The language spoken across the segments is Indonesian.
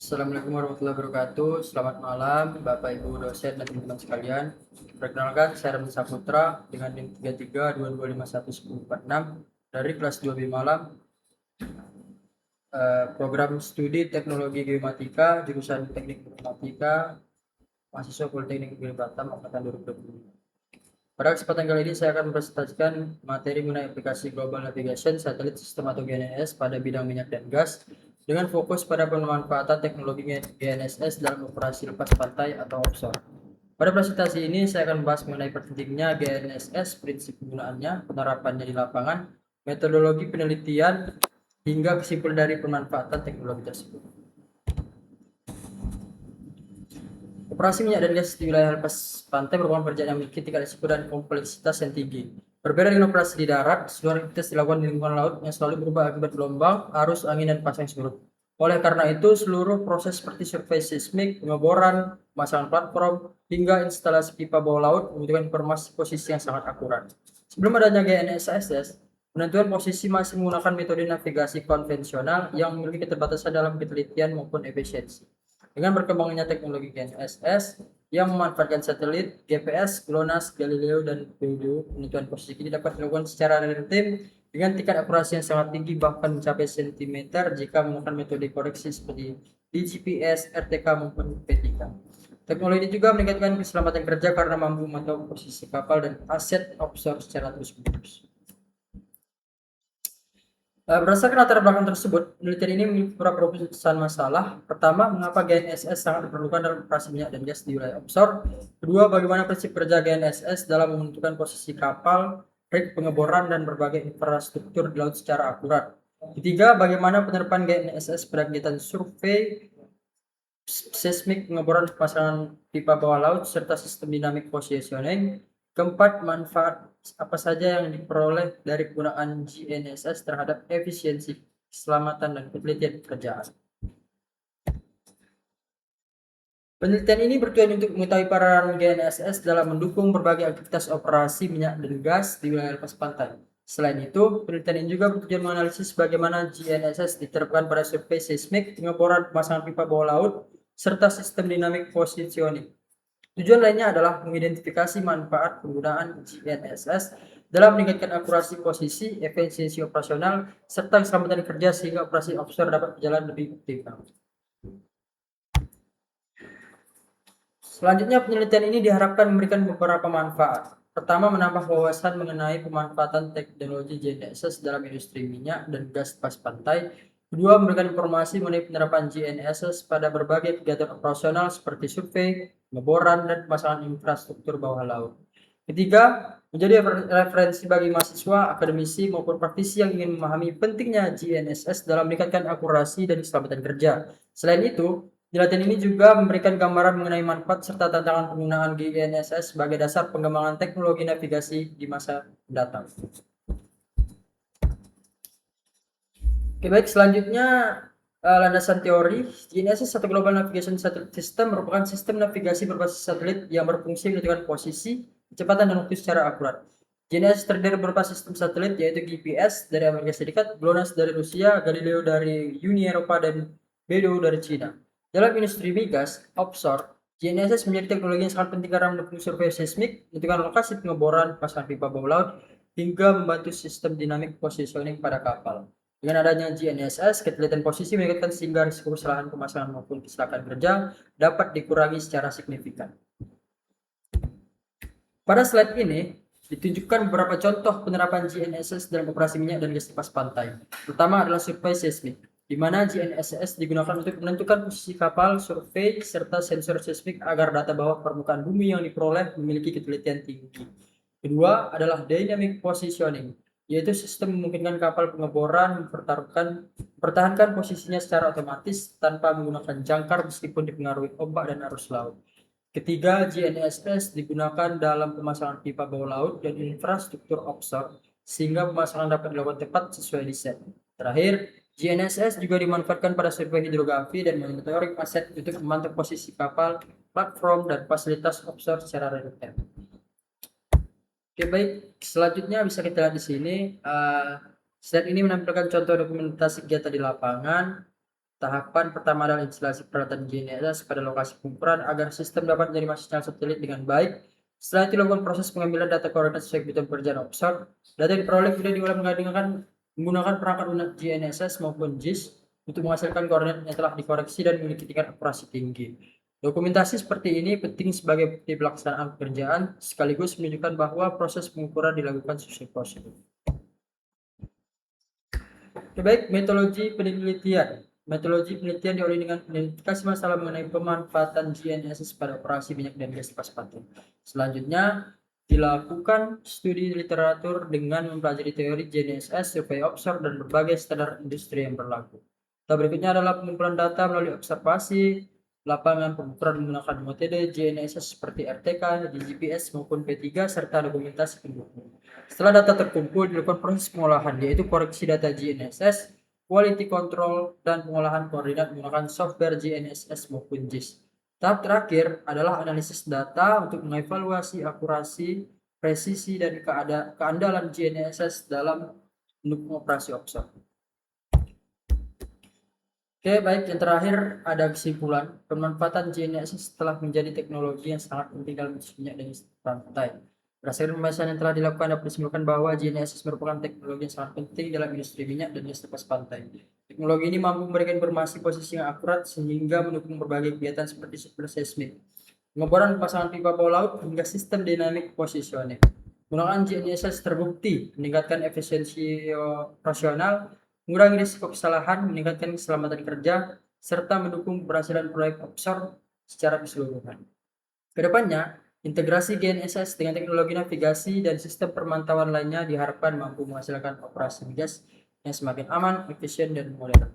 Assalamualaikum warahmatullahi wabarakatuh. Selamat malam Bapak Ibu dosen dan teman-teman sekalian. Perkenalkan, saya Ramli Saputra dengan NIM 3322511046 dari kelas 2B Malam, program studi Teknologi Geomatika, jurusan Teknik Informatika, mahasiswa Politeknik Negeri Batam angkatan 2025. Pada kesempatan kali ini saya akan mempresentasikan materi mengenai aplikasi Global Navigation Satelit System atau GNSS pada bidang minyak dan gas dengan fokus pada pemanfaatan teknologi GNSS dalam operasi lepas pantai atau offshore. Pada presentasi ini saya akan membahas mengenai pentingnya GNSS, prinsip penggunaannya, penerapannya di lapangan, metodologi penelitian, hingga kesimpulan dari pemanfaatan teknologi tersebut. Operasi minyak dan gas di wilayah lepas pantai merupakan pekerjaan yang memiliki tingkat risiko dan kompleksitas yang tinggi. Berbeda dengan operasi di darat, seluruh aktivitas dilakukan di lingkungan laut yang selalu berubah akibat gelombang, arus angin, dan pasang surut. Oleh karena itu, seluruh proses seperti survei seismik, pengeboran, pemasangan platform, hingga instalasi pipa bawah laut membutuhkan informasi posisi yang sangat akurat. Sebelum adanya GNSS, penentuan posisi masih menggunakan metode navigasi konvensional yang memiliki keterbatasan dalam penelitian maupun efisiensi. Dengan berkembangnya teknologi GNSS yang memanfaatkan satelit, GPS, GLONASS, Galileo, dan Beidou, penentuan posisi ini dapat dilakukan secara real-time dengan tingkat akurasi yang sangat tinggi, bahkan mencapai sentimeter jika menggunakan metode koreksi seperti DGPS, RTK, maupun P3. Teknologi ini juga meningkatkan keselamatan kerja karena mampu memantau posisi kapal dan aset offshore secara terus-menerus. Berdasarkan latar belakang tersebut, penelitian ini memiliki beberapa rumusan masalah. Pertama, mengapa GNSS sangat diperlukan dalam operasi minyak dan gas di wilayah offshore. Kedua, bagaimana prinsip kerja GNSS dalam menentukan posisi kapal, rig pengeboran, dan berbagai infrastruktur di laut secara akurat. Ketiga, bagaimana penerapan GNSS pada kegiatan survei, seismik, pengeboran, pemasangan pipa bawah laut, serta sistem dynamic positioning. Keempat, manfaat apa saja yang diperoleh dari penggunaan GNSS terhadap efisiensi, keselamatan, dan penelitian pekerjaan. Penelitian ini bertujuan untuk mengetahui peran GNSS dalam mendukung berbagai aktivitas operasi minyak dan gas di wilayah lepas pantai. Selain itu, penelitian ini juga bertujuan menganalisis bagaimana GNSS diterapkan pada survei seismik, pengeboran, pemasangan pipa bawah laut, serta sistem dynamic positioning. Tujuan lainnya adalah mengidentifikasi manfaat penggunaan GNSS dalam meningkatkan akurasi posisi, efisiensi operasional, serta keselamatan kerja sehingga operasi offshore dapat berjalan lebih optimal. Selanjutnya, penelitian ini diharapkan memberikan beberapa manfaat. Pertama, menambah wawasan mengenai pemanfaatan teknologi GNSS dalam industri minyak dan gas lepas pantai. Kedua, memberikan informasi mengenai penerapan GNSS pada berbagai kegiatan operasional seperti survei, pengeboran, dan pemasangan infrastruktur bawah laut. Ketiga, menjadi referensi bagi mahasiswa, akademisi, maupun praktisi yang ingin memahami pentingnya GNSS dalam meningkatkan akurasi dan keselamatan kerja. Selain itu, penelitian ini juga memberikan gambaran mengenai manfaat serta tantangan penggunaan GNSS sebagai dasar pengembangan teknologi navigasi di masa mendatang. Oke, baik, selanjutnya landasan teori. GNSS atau Global Navigation Satellite System merupakan sistem navigasi berbasis satelit yang berfungsi menentukan posisi, kecepatan, dan waktu secara akurat. GNSS terdiri berupa sistem satelit yaitu GPS dari Amerika Serikat, GLONASS dari Rusia, Galileo dari Uni Eropa, dan Beidou dari Cina. Dalam industri migas offshore, GNSS menjadi teknologi yang sangat penting karena mendukung survei seismik, menentukan lokasi pengeboran, pasangan pipa bawah laut, hingga membantu sistem dynamic positioning pada kapal. Dengan adanya GNSS, ketelitian posisi meningkatkan sehingga risiko kesalahan pemasangan maupun kecelakaan kerja dapat dikurangi secara signifikan. Pada slide ini ditunjukkan beberapa contoh penerapan GNSS dalam operasi minyak dan gas lepas pantai. Pertama adalah survei seismik, di mana GNSS digunakan untuk menentukan posisi kapal, survei, serta sensor seismik agar data bawah permukaan bumi yang diperoleh memiliki ketelitian tinggi. Kedua adalah dynamic positioning, yaitu sistem memungkinkan kapal pengeboran mempertahankan posisinya secara otomatis tanpa menggunakan jangkar meskipun dipengaruhi ombak dan arus laut. Ketiga, GNSS digunakan dalam pemasangan pipa bawah laut dan infrastruktur offshore sehingga pemasangan dapat dilakukan tepat sesuai desain. Terakhir, GNSS juga dimanfaatkan pada survei hidrografi dan monitoring aset untuk memantau posisi kapal, platform, dan fasilitas offshore secara real time. Oke, baik, selanjutnya bisa kita lihat di sini. Slide ini menampilkan contoh dokumentasi kegiatan di lapangan. Tahapan pertama adalah instalasi peralatan GNSS pada lokasi pengukuran agar sistem dapat menerima sinyal satelit dengan baik. Setelah itu dilakukan proses pengambilan data koordinat sesuai kebutuhan pekerjaan offshore. Data yang diperoleh kemudian diolah menggunakan perangkat lunak GNSS maupun JIS untuk menghasilkan koordinat yang telah dikoreksi dan memiliki tingkat akurasi tinggi. Dokumentasi seperti ini penting sebagai bukti pelaksanaan pekerjaan sekaligus menunjukkan bahwa proses pengukuran dilakukan sesuai prosedur. Baik, metodologi penelitian. Metodologi penelitian diawali dengan identifikasi masalah mengenai pemanfaatan GNSS pada operasi minyak dan gas lepas pantai. Selanjutnya, dilakukan studi literatur dengan mempelajari teori GNSS, survei offshore, dan berbagai standar industri yang berlaku. Tahap berikutnya adalah pengumpulan data melalui observasi lapangan pengukuran menggunakan metode GNSS seperti RTK, DGPS maupun P3 serta dokumentasi pendukung. Setelah data terkumpul, dilakukan proses pengolahan yaitu koreksi data GNSS, quality control, dan pengolahan koordinat menggunakan software GNSS maupun JIS. Tahap terakhir adalah analisis data untuk mengevaluasi akurasi, presisi, dan keandalan GNSS dalam mendukung operasi offshore. Oke, baik. Yang terakhir ada kesimpulan. Pemanfaatan GNSS telah menjadi teknologi yang sangat penting dalam minyak dan pantai. Berdasarkan pembahasan yang telah dilakukan, dapat disimpulkan bahwa GNSS merupakan teknologi yang sangat penting dalam industri minyak dan gas lepas pantai. Teknologi ini mampu memberikan informasi posisi yang akurat sehingga mendukung berbagai kegiatan seperti seismik, pengeboran pasangan pipa bawah laut, hingga sistem dynamic positioning. Penggunaan GNSS terbukti meningkatkan efisiensi operasional, mengurangi risiko kesalahan, meningkatkan keselamatan kerja, serta mendukung keberhasilan proyek offshore secara keseluruhan. Kedepannya, integrasi GNSS dengan teknologi navigasi dan sistem pemantauan lainnya diharapkan mampu menghasilkan operasi migas yang semakin aman, efisien, dan modern.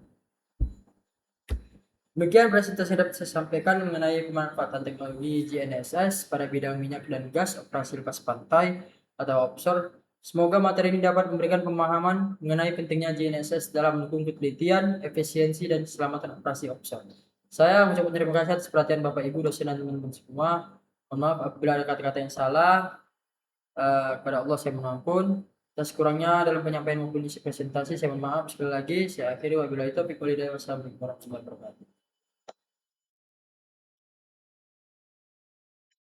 Demikian presentasi yang dapat saya sampaikan mengenai pemanfaatan teknologi GNSS pada bidang minyak dan gas operasi lepas pantai atau offshore. Semoga materi ini dapat memberikan pemahaman mengenai pentingnya GNSS dalam mendukung penelitian, efisiensi, dan keselamatan operasi offshore. Saya mengucapkan terima kasih atas perhatian Bapak Ibu, dosen, dan teman-teman semua. Mohon maaf apabila ada kata-kata yang salah. Kepada Allah saya mohon ampun. Atas kurangnya dalam penyampaian maupun isi presentasi saya mohon maaf. Sekali lagi saya akhiri wabillahi taufiq wal hidayah. Wassalamualaikum warahmatullahi wabarakatuh.